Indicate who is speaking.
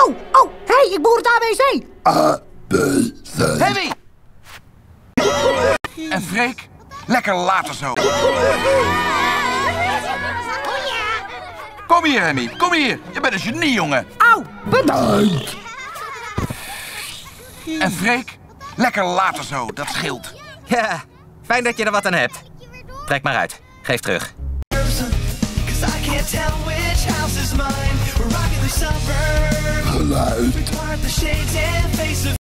Speaker 1: Oh, hé, ik moet het AWC.
Speaker 2: A, B, C.
Speaker 3: Hemmy! En Freek? Lekker later zo. Kom hier, Hemmy. Kom hier. Je bent een genie, jongen.
Speaker 1: Au, bedankt.
Speaker 3: En Freek? Lekker later zo. Dat scheelt.
Speaker 4: Ja, fijn dat je er wat aan hebt. Trek maar uit. Geef terug.
Speaker 2: Geluid.